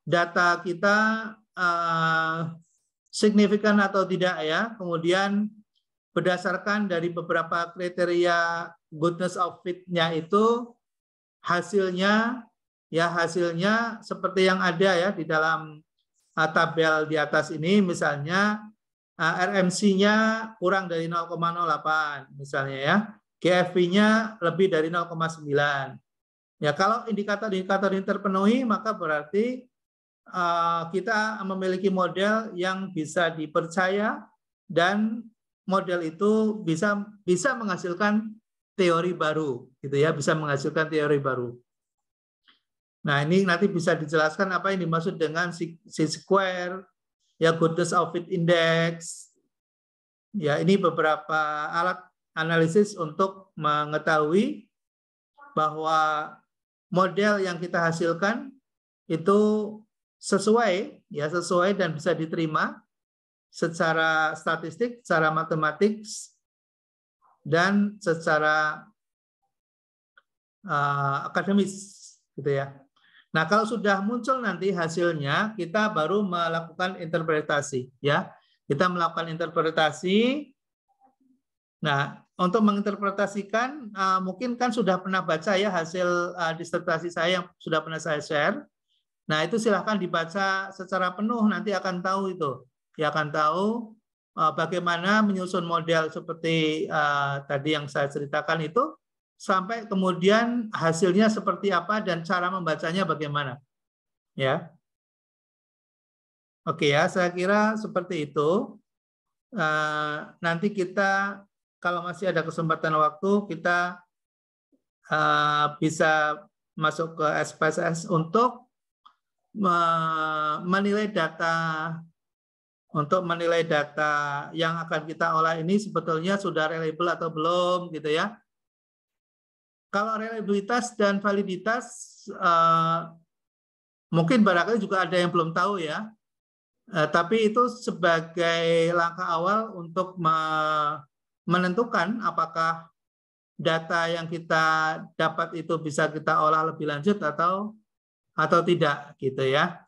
data kita signifikan atau tidak ya. Kemudian berdasarkan dari beberapa kriteria goodness of fit-nya itu hasilnya seperti yang ada ya di dalam tabel di atas ini, misalnya RMC-nya kurang dari 0,08 misalnya ya. GFP-nya lebih dari 0,9. Ya, kalau indikator-indikator ini terpenuhi, maka berarti kita memiliki model yang bisa dipercaya dan model itu bisa menghasilkan teori baru, gitu ya, bisa menghasilkan teori baru. Nah, ini nanti bisa dijelaskan apa yang dimaksud dengan C-square, ya, goodness of fit index. Ya, ini beberapa alat analisis untuk mengetahui bahwa model yang kita hasilkan itu sesuai dan bisa diterima secara statistik, secara matematik, dan secara akademis, gitu ya. Nah, kalau sudah muncul nanti hasilnya, kita baru melakukan interpretasi, ya. Kita melakukan interpretasi. Nah, untuk menginterpretasikan, mungkin kan sudah pernah baca ya hasil disertasi saya yang sudah pernah saya share. Nah, itu silahkan dibaca secara penuh, nanti akan tahu itu. Ya, akan tahu bagaimana menyusun model seperti tadi yang saya ceritakan itu, sampai kemudian hasilnya seperti apa dan cara membacanya bagaimana. Ya. Oke ya, saya kira seperti itu. Nanti kita kalau masih ada kesempatan waktu, kita bisa masuk ke SPSS untuk menilai data yang akan kita olah ini sebetulnya sudah reliable atau belum, gitu ya. Kalau reliabilitas dan validitas mungkin barangkali juga ada yang belum tahu ya. Tapi itu sebagai langkah awal untuk menentukan apakah data yang kita dapat itu bisa kita olah lebih lanjut atau tidak, gitu ya.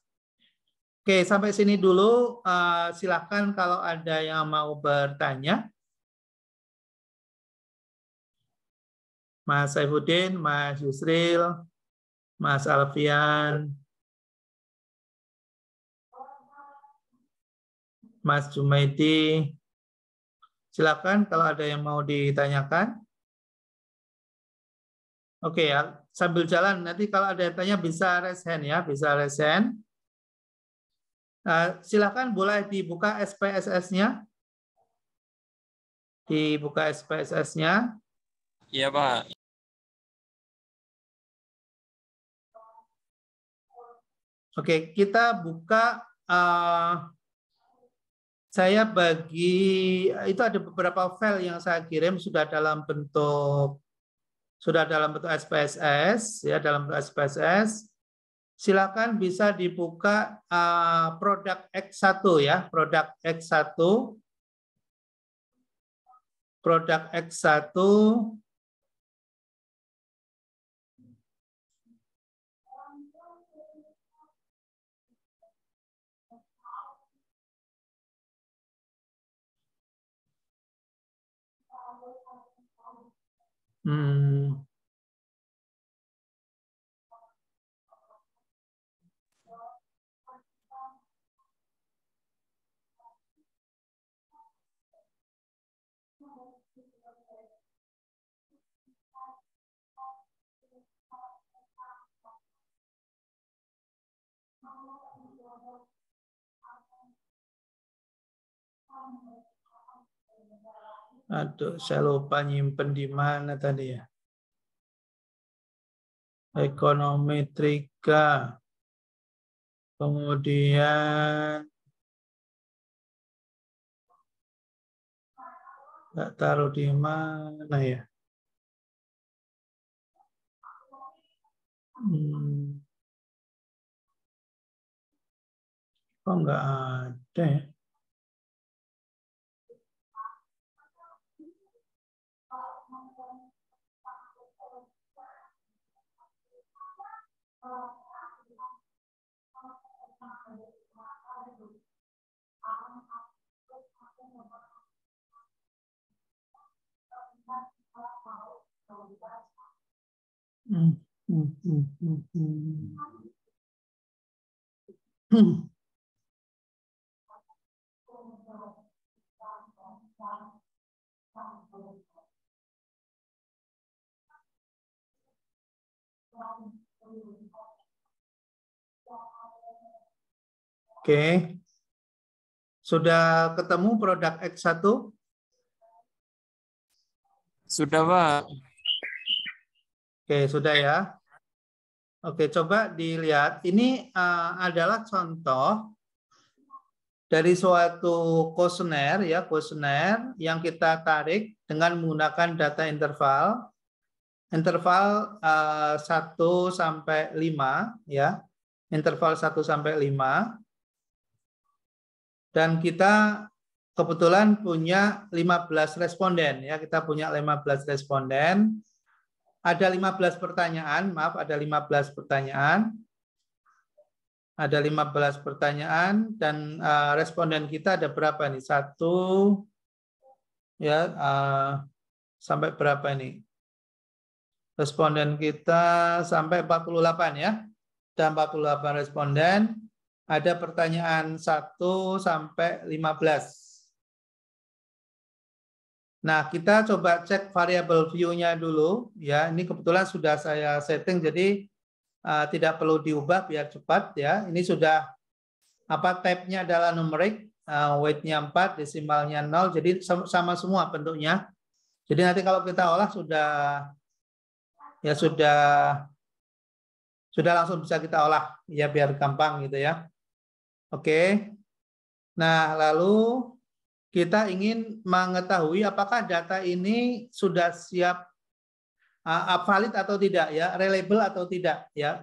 Oke, sampai sini dulu. Silakan kalau ada yang mau bertanya. Mas Saifuddin, Mas Yusril, Mas Alfian, Mas Jumaidi. Silakan kalau ada yang mau ditanyakan. Oke ya, sambil jalan nanti kalau ada yang tanya bisa raise hand ya, bisa raise hand. Silakan boleh dibuka SPSS-nya. Dibuka SPSS-nya. Iya, Pak. Oke, kita buka. Saya bagi itu ada beberapa file yang saya kirim sudah dalam bentuk SPSS ya, dalam bentuk SPSS. Silakan bisa dibuka produk X1 ya, produk X1. Produk X1. Aduh, saya lupa nyimpen di mana tadi ya. Ekonometrika. Kemudian nggak taruh di mana ya. Kok nggak ada ya? Oke. Sudah ketemu produk X1? Sudah, Pak. Oke, sudah ya. Oke, coba dilihat. Ini adalah contoh dari suatu kuesioner ya, kuesioner yang kita tarik dengan menggunakan data interval 1 sampai 5 ya. Interval 1 sampai 5. Dan kita kebetulan punya 15 responden ya, kita punya 15 responden. Ada 15 pertanyaan, maaf, ada 15 pertanyaan. Ada 15 pertanyaan dan responden kita ada berapa nih? 1 ya, sampai berapa ini? Responden kita sampai 48 ya. Dan 48 responden. Ada pertanyaan 1 sampai 15. Nah, kita coba cek variable view-nya dulu ya. Ini kebetulan sudah saya setting jadi tidak perlu diubah biar cepat ya. Ini sudah tab-nya adalah numerik, weight-nya 4, desimalnya 0, jadi sama semua bentuknya. Jadi nanti kalau kita olah sudah langsung bisa kita olah ya biar gampang gitu ya. Oke. Nah, lalu kita ingin mengetahui apakah data ini sudah siap valid atau tidak ya, reliable atau tidak ya.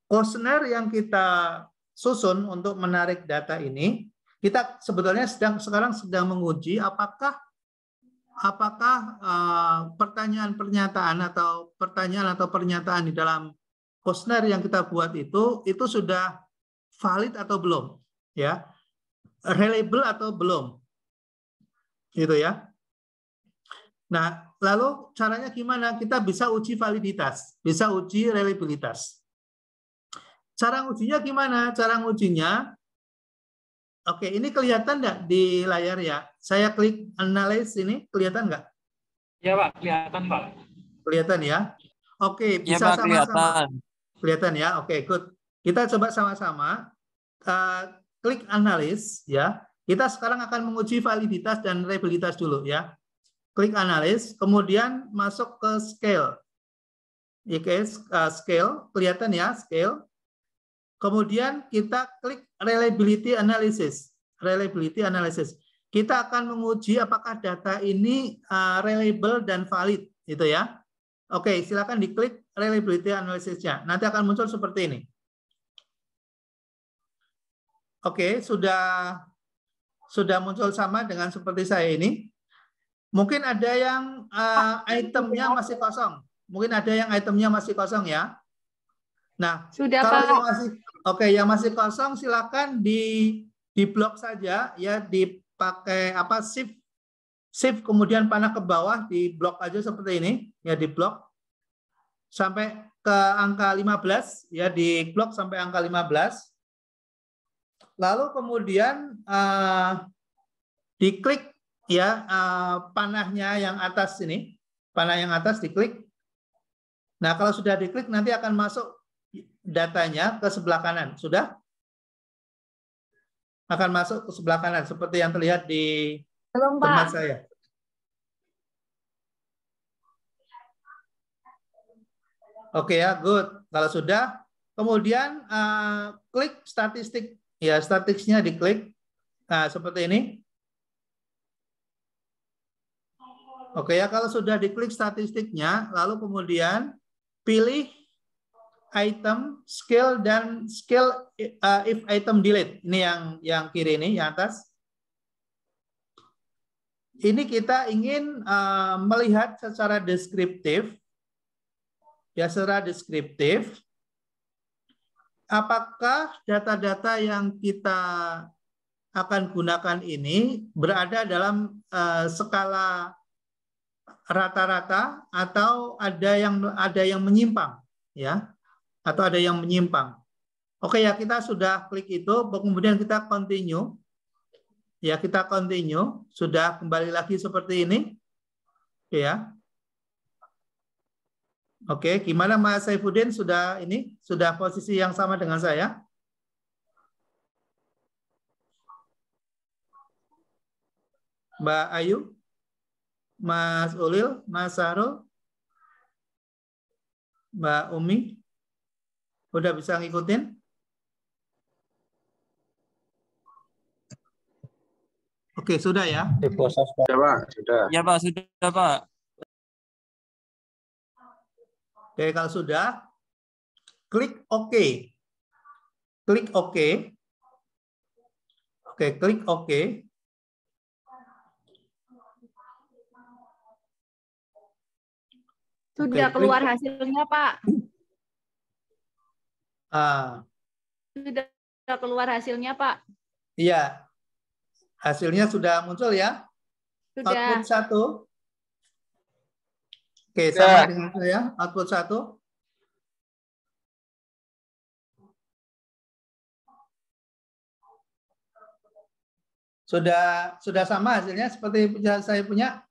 Kuesioner yang kita susun untuk menarik data ini, kita sebetulnya sekarang sedang menguji apakah pertanyaan pernyataan di dalam kuesioner yang kita buat itu sudah valid atau belum ya, reliable atau belum gitu ya. Nah, lalu caranya gimana? Kita bisa uji validitas, bisa uji reliabilitas. Cara ujinya gimana? Cara ujinya, oke, ini kelihatan nggak di layar ya? Saya klik analyze ini, kelihatan nggak? Ya, Pak, kelihatan, Pak. Kelihatan ya? Oke, Ya, bisa Pak, sama-sama. kelihatan. Kelihatan ya? Oke, good. Kita coba sama-sama. Klik analyze ya. Kita sekarang akan menguji validitas dan reliabilitas dulu ya. Klik analyze, kemudian masuk ke scale. Oke, scale, kelihatan ya, scale. Kemudian kita klik reliability analysis. Reliability analysis. Kita akan menguji apakah data ini reliable dan valid, gitu ya. Oke, silakan diklik reliability analysis-nya. Nanti akan muncul seperti ini. Oke, sudah muncul sama dengan seperti saya ini. Mungkin ada yang itemnya masih kosong. Mungkin ada yang itemnya masih kosong ya. Nah, Sudah, kalau Pak. yang masih yang masih kosong silakan di blok saja ya, dipakai shift kemudian panah ke bawah, di blok aja seperti ini ya, di blok sampai ke angka 15 ya, di blok sampai angka 15. Lalu kemudian diklik ya, panahnya yang atas ini, panah yang atas diklik. Nah, kalau sudah diklik nanti akan masuk datanya ke sebelah kanan. Sudah? Akan masuk ke sebelah kanan seperti yang terlihat di Belum, tempat Pak. saya. Oke ya, good. Kalau sudah, kemudian klik statistik. Ya, statistiknya diklik. Nah, seperti ini. Oke ya, kalau sudah diklik statistiknya, lalu kemudian pilih item, skill, dan skill if item delete. Ini yang kiri ini, yang atas. Ini kita ingin melihat secara deskriptif. Ya, secara deskriptif, apakah data-data yang kita akan gunakan ini berada dalam skala rata-rata atau ada yang menyimpang, ya, atau ada yang menyimpang. Oke ya, kita sudah klik itu, kemudian kita continue, ya, kita continue, sudah kembali lagi seperti ini, oke ya. Oke, gimana Mas Saifuddin, sudah posisi yang sama dengan saya? Mbak Ayu, Mas Ulil, Mas Sahrul, Mbak Umi, udah bisa ngikutin? Oke, sudah ya? Sudah, Pak. Sudah. Ya Pak, sudah Pak. Oke, kalau sudah, klik OK. Klik OK. Oke, klik OK. Sudah keluar hasilnya, Pak. Sudah keluar hasilnya, Pak. Iya. Hasilnya sudah muncul ya? Sudah. Output 1. Oke, sama dengan saya. Output 1. Sudah sama hasilnya seperti saya punya?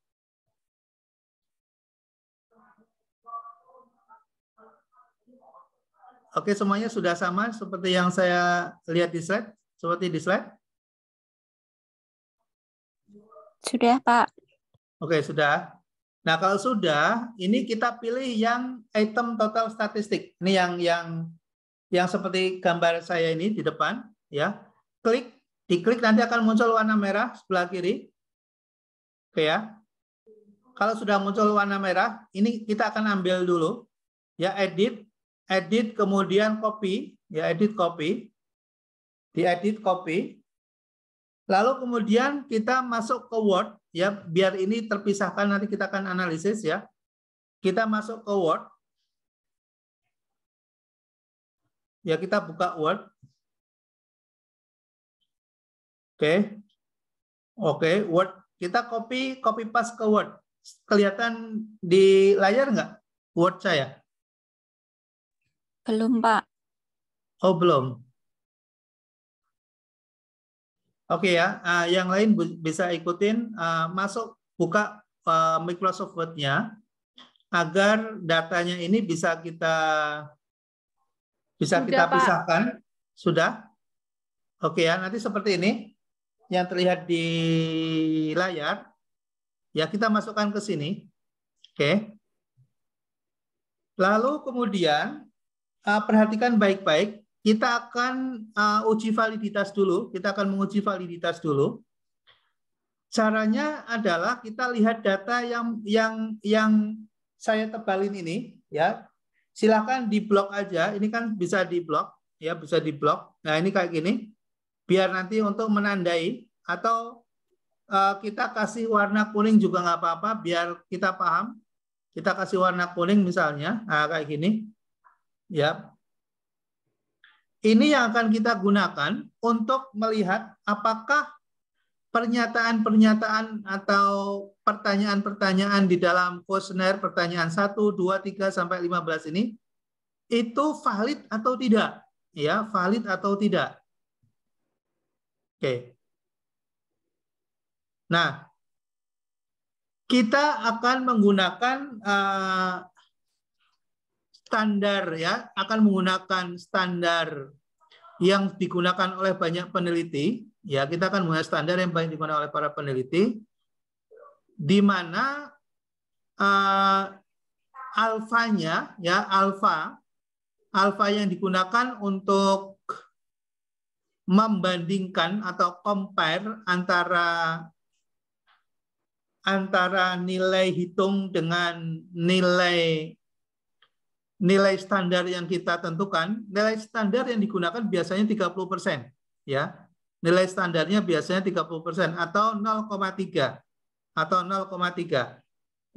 Oke, semuanya sudah sama seperti yang saya lihat di slide? Seperti di slide? Sudah, Pak. Oke, sudah. Nah, kalau sudah, ini kita pilih yang item total statistik. Ini yang seperti gambar saya ini di depan, ya. Diklik nanti akan muncul warna merah sebelah kiri. Oke ya. Kalau sudah muncul warna merah, ini kita akan ambil dulu, ya, edit kemudian copy, ya, edit copy. Diedit copy. Lalu kemudian kita masuk ke Word, ya, biar ini terpisahkan, nanti kita akan analisis, ya. Kita masuk ke Word. Ya, kita buka Word. Oke, Word. Kita copy paste ke Word. Kelihatan di layar nggak Word saya? Belum, Pak. Oh, belum. Oke ya, yang lain bisa ikutin, buka Microsoft Word-nya agar datanya ini bisa kita pisahkan. Sudah? Oke ya, nanti seperti ini yang terlihat di layar. Ya, kita masukkan ke sini. Oke. Lalu kemudian perhatikan baik-baik. Kita akan uji validitas dulu. Kita akan menguji validitas dulu. Caranya adalah kita lihat data yang saya tebalin ini, ya. Silakan diblok aja. Ini kan bisa diblok, ya, bisa diblok. Nah, ini kayak gini. Biar nanti untuk menandai atau kita kasih warna kuning juga nggak apa-apa. Biar kita paham. Kita kasih warna kuning misalnya, nah, kayak gini, ya. Ini yang akan kita gunakan untuk melihat apakah pernyataan-pernyataan atau pertanyaan-pertanyaan di dalam kuesioner pertanyaan 1, 2, 3 sampai 15 ini itu valid atau tidak, ya, valid atau tidak. Oke. Nah, kita akan menggunakan standar, ya, akan menggunakan standar yang digunakan oleh banyak peneliti, ya, kita akan menggunakan standar yang banyak digunakan oleh para peneliti, di mana alfanya ya alfa yang digunakan untuk membandingkan atau compare antara nilai hitung dengan nilai standar yang kita tentukan. Nilai standar yang digunakan biasanya 30%, ya. Nilai standarnya biasanya 30% atau 0,3 atau 0,3.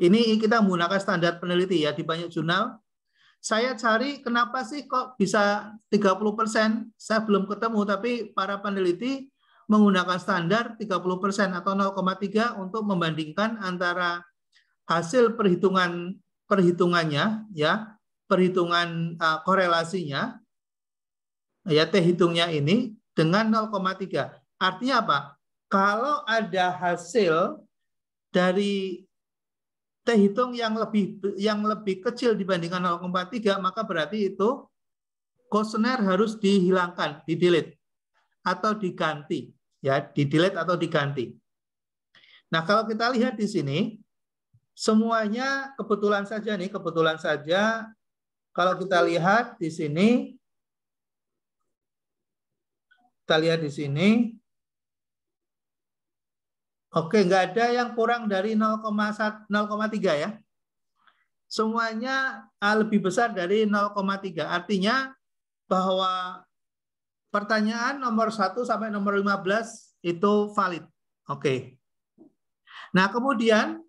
Ini kita menggunakan standar peneliti ya di banyak jurnal. Saya cari kenapa sih kok bisa 30%? Saya belum ketemu, tapi para peneliti menggunakan standar 30% atau 0,3 untuk membandingkan antara hasil perhitungannya ya, perhitungan korelasinya ya T hitungnya ini dengan 0,3. Artinya apa? Kalau ada hasil dari T hitung yang lebih kecil dibandingkan 0,3, maka berarti itu kuesioner harus dihilangkan, di-delete atau diganti, ya, di-delete atau diganti. Nah, kalau kita lihat di sini, semuanya kebetulan saja nih, kebetulan saja kalau kita lihat di sini, kita lihat di sini, oke, nggak ada yang kurang dari 0,3 ya. Semuanya lebih besar dari 0,3. Artinya bahwa pertanyaan nomor 1 sampai nomor 15 itu valid. Oke. Nah, kemudian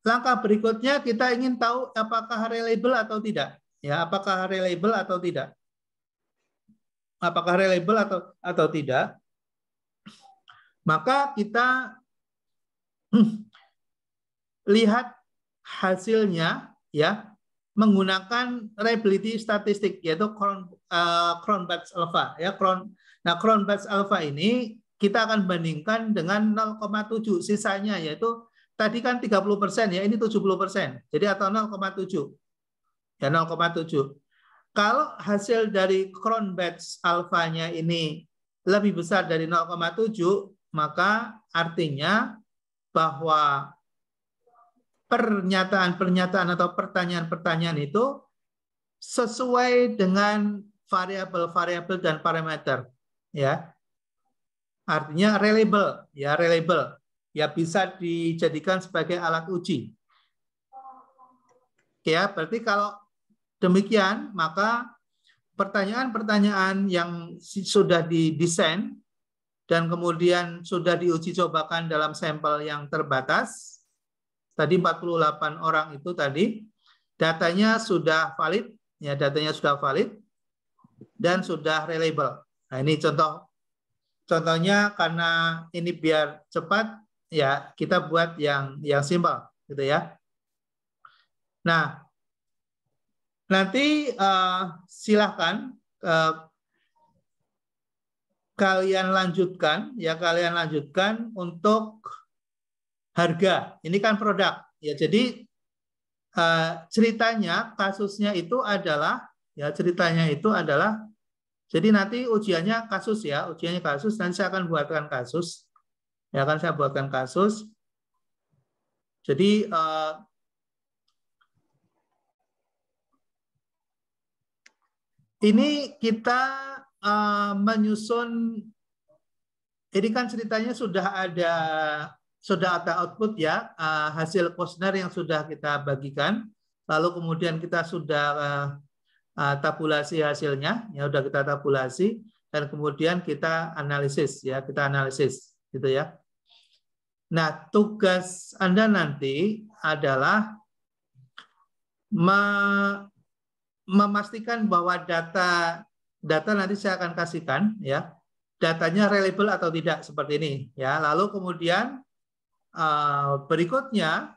langkah berikutnya kita ingin tahu apakah reliable atau tidak. Ya, apakah reliable atau tidak. Apakah reliable atau tidak. Maka kita lihat hasilnya ya menggunakan reliability statistik yaitu Cron-Batch alpha ya. Nah, Cron-Batch alpha ini kita akan bandingkan dengan 0,7 sisanya, yaitu tadi kan 30% ya, ini 70%. Jadi atau 0,7. Ya 0,7. Kalau hasil dari Cron-Batch alpha-nya ini lebih besar dari 0,7, maka artinya bahwa pernyataan-pernyataan atau pertanyaan-pertanyaan itu sesuai dengan variabel-variabel dan parameter, ya. Artinya reliable, ya reliable, ya bisa dijadikan sebagai alat uji. Ya, berarti kalau demikian maka pertanyaan-pertanyaan yang sudah didesain dan kemudian sudah diuji cobakan dalam sampel yang terbatas, tadi 48 orang itu tadi, datanya sudah valid, ya datanya sudah valid dan sudah reliable. Nah, ini contohnya karena ini biar cepat, ya kita buat yang simpel, gitu ya. Nah, nanti silahkan kalian lanjutkan untuk harga. Ini kan produk ya. Jadi ceritanya kasusnya itu adalah jadi nanti ujiannya kasus ya, ujiannya kasus. Nanti saya akan buatkan kasus. Ya akan saya buatkan kasus. Jadi ini kita menyusun, ini kan ceritanya sudah ada output ya, hasil kuesioner yang sudah kita bagikan, lalu kemudian kita sudah tabulasi hasilnya, ya sudah kita tabulasi, dan kemudian kita analisis ya, gitu ya. Nah, tugas Anda nanti adalah memastikan bahwa data nanti saya akan kasihkan ya, datanya reliable atau tidak seperti ini ya. Lalu kemudian berikutnya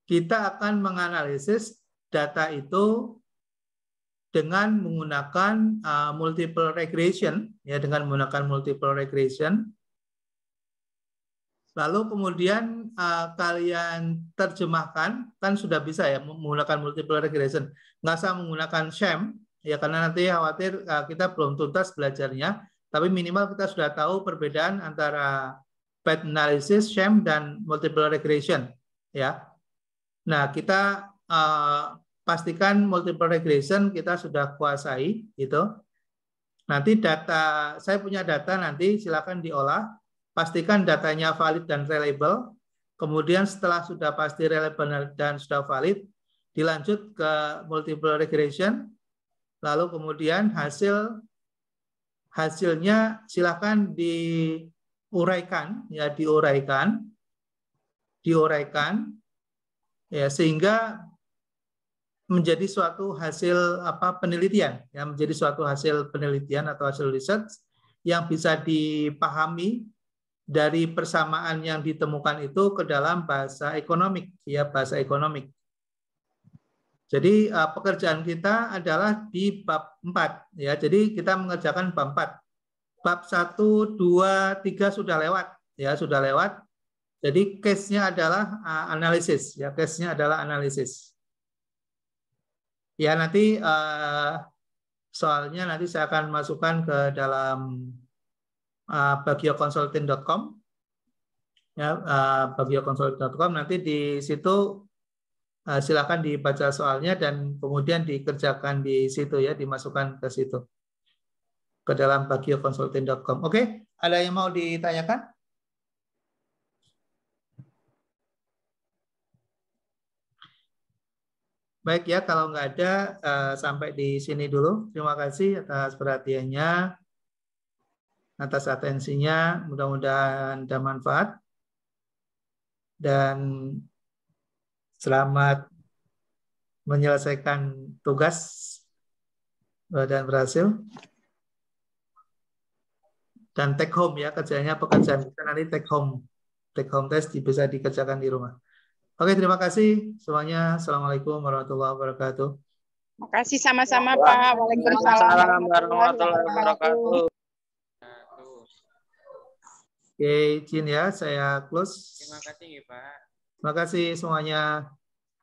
kita akan menganalisis data itu dengan menggunakan multiple regression ya, dengan menggunakan multiple regression. Lalu kemudian kalian terjemahkan, kan sudah bisa ya menggunakan multiple regression. Nggak usah menggunakan sham ya, karena nanti khawatir kita belum tuntas belajarnya. Tapi minimal kita sudah tahu perbedaan antara path analysis, sham, dan multiple regression ya. Nah, kita pastikan multiple regression kita sudah kuasai, gitu. Nanti data, saya punya data nanti silakan diolah, pastikan datanya valid dan reliable. Kemudian setelah sudah pasti reliable dan sudah valid, dilanjut ke multiple regression. Lalu kemudian hasilnya silakan diuraikan, ya diuraikan, ya sehingga menjadi suatu hasil penelitian, ya menjadi suatu hasil penelitian atau hasil research yang bisa dipahami dari persamaan yang ditemukan itu ke dalam bahasa ekonomik, ya bahasa ekonomik. Jadi pekerjaan kita adalah di bab 4, ya. Jadi kita mengerjakan bab 4. Bab 1, 2, 3 sudah lewat, ya sudah lewat. Jadi case-nya adalah analisis, ya case-nya adalah analisis. Ya nanti soalnya nanti saya akan masukkan ke dalam bagioconsulting.com, ya bagioconsulting.com. Nanti di situ silakan dibaca soalnya dan kemudian dikerjakan di situ, ya dimasukkan ke situ ke dalam bagioconsulting.com. Oke, ada yang mau ditanyakan? Baik ya, kalau nggak ada, sampai di sini dulu. Terima kasih atas perhatiannya, atas atensinya. Mudah-mudahan ada manfaat. Dan selamat menyelesaikan tugas dan berhasil. Dan take home ya, kerjanya pekerjaan kita nanti take home test bisa dikerjakan di rumah. Oke, terima kasih semuanya. Assalamualaikum warahmatullahi wabarakatuh. Terima kasih sama-sama Pak. Waalaikumsalam warahmatullahi wabarakatuh. Oke, izin ya, saya close. Terima kasih Pak. Terima kasih semuanya.